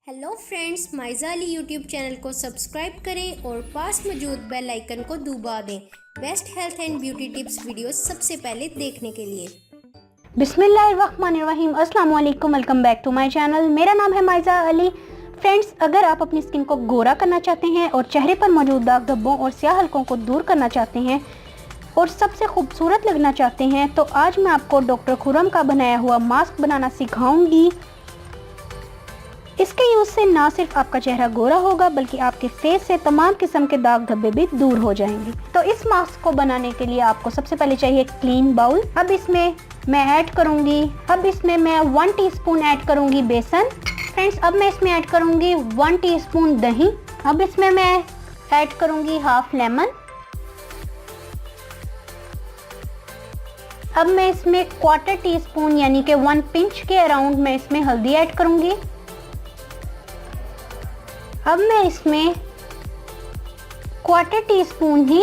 Hello friends, Maiza Ali YouTube channel को subscribe करें और पास मौजूद बेल आइकन को दबा दें best health and beauty tips videos सबसे पहले देखने के लिए। बिस्मिल्लाहिर्रहमानिर्रहीम, अस्सलाम वालेकुम, welcome back to my channel. मेरा नाम है माइज़ा अली। फ्रेंड्स, अगर आप अपनी स्किन को गोरा करना चाहते हैं और चेहरे पर मौजूद दाग धब्बों और स्याह हलकों को दूर करना चाहते हैं और सबसे खूबसूरत लगना चाहते हैं, तो आज मैं आपको डॉक्टर खुरम का बनाया हुआ मास्क बनाना सिखाऊंगी। इसके यूज़ से ना सिर्फ आपका चेहरा गोरा होगा बल्कि आपके फेस से तमाम किस्म के दाग धब्बे भी दूर हो जाएंगे। तो इस मास्क को बनाने के लिए आपको सबसे पहले चाहिए क्लीन बाउल। अब इसमें मैं ऐड करूंगी 1 टीस्पून ऐड करूंगी बेसन। फ्रेंड्स, अब मैं इसमें ऐड करूंगी 1 टीस्पून दही। अब इसमें मैं ऐड करूंगी हाफ लेमन। अब मैं इसमें 1/4 टीस्पून यानी कि 1 पिंच के अराउंड मैं इसमें हल्दी ऐड करूंगी। अब मैं इसमें 1/4 टीस्पून ही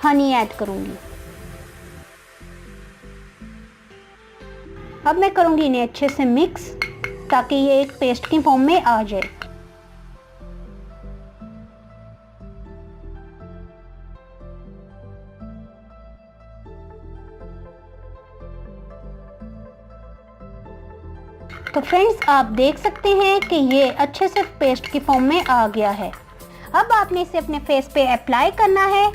हनी ऐड करूंगी। अब मैं करूंगी इन्हें अच्छे से मिक्स ताकि ये एक पेस्ट की फॉर्म में आ जाए। तो फ्रेंड्स, आप देख सकते हैं कि ये अच्छे से पेस्ट की फॉर्म में आ गया है। अब आपने इसे अपने फेस पे अप्लाई करना है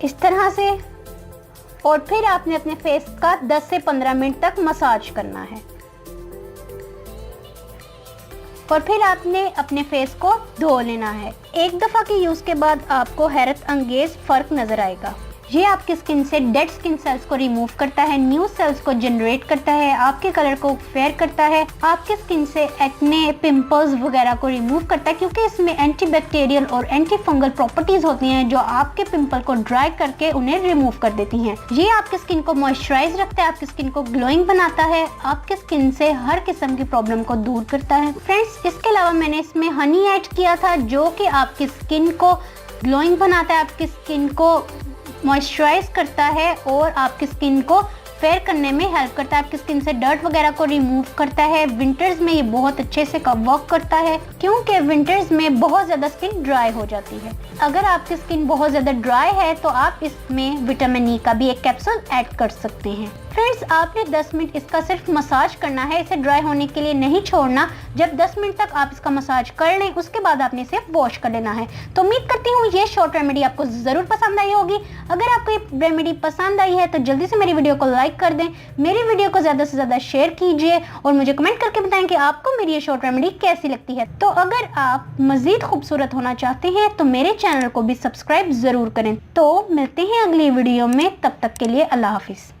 इस तरह से, और फिर आपने अपने फेस का 10 से 15 मिनट तक मसाज करना है और फिर आपने अपने फेस को धो लेना है। एक दफ़ा के यूज़ के बाद आपको हैरत अंगेज फ़र्क नज़र आएगा। ये आपकी स्किन से डेड स्किन सेल्स को रिमूव करता है, न्यू सेल्स को जनरेट करता है, आपके कलर को फेयर करता है, आपके स्किन से एक्ने, पिंपल्स वगैरह को रिमूव करता है, क्योंकि इसमें एंटीबैक्टीरियल और एंटी फंगल प्रॉपर्टीज होती हैं जो आपके पिंपल को ड्राई करके उन्हें रिमूव कर देती हैं। ये आपकी स्किन को मॉइस्चराइज रखता है, आपकी स्किन को ग्लोइंग बनाता है, आपके स्किन से हर किस्म की प्रॉब्लम को दूर करता है। फ्रेंड्स, इसके अलावा मैंने इसमें हनी ऐड किया था जो कि आपकी स्किन को ग्लोइंग बनाता है, आपकी स्किन को मॉइस्चराइज करता है और आपकी स्किन को फेयर करने में हेल्प करता है, आपकी स्किन से डर्ट वगैरह को रिमूव करता है। विंटर्स में ये बहुत अच्छे से वर्क करता है क्योंकि विंटर्स में बहुत ज़्यादा स्किन ड्राई हो जाती है। अगर आपकी स्किन बहुत ज़्यादा ड्राई है तो आप इसमें विटामिन ई का भी एक कैप्सूल ऐड कर सकते हैं। फ्रेंड्स, आपने 10 मिनट इसका सिर्फ मसाज करना है, इसे ड्राई होने के लिए नहीं छोड़ना। जब 10 मिनट तक आप इसका मसाज कर लें उसके बाद आपने इसे वॉश कर लेना है। तो उम्मीद करती हूँ ये शॉर्ट रेमेडी आपको ज़रूर पसंद आई होगी। अगर आपको ये रेमेडी पसंद आई है तो जल्दी से मेरी वीडियो को लाइक कर दें, मेरी वीडियो को ज़्यादा से ज़्यादा शेयर कीजिए और मुझे कमेंट करके बताएं कि आपको मेरी ये शॉर्ट रेमेडी कैसी लगती है। तो अगर आप मज़ीद खूबसूरत होना चाहते हैं तो मेरे चैनल को भी सब्सक्राइब ज़रूर करें। तो मिलते हैं अगली वीडियो में, तब तक के लिए अल्लाह हाफिज़।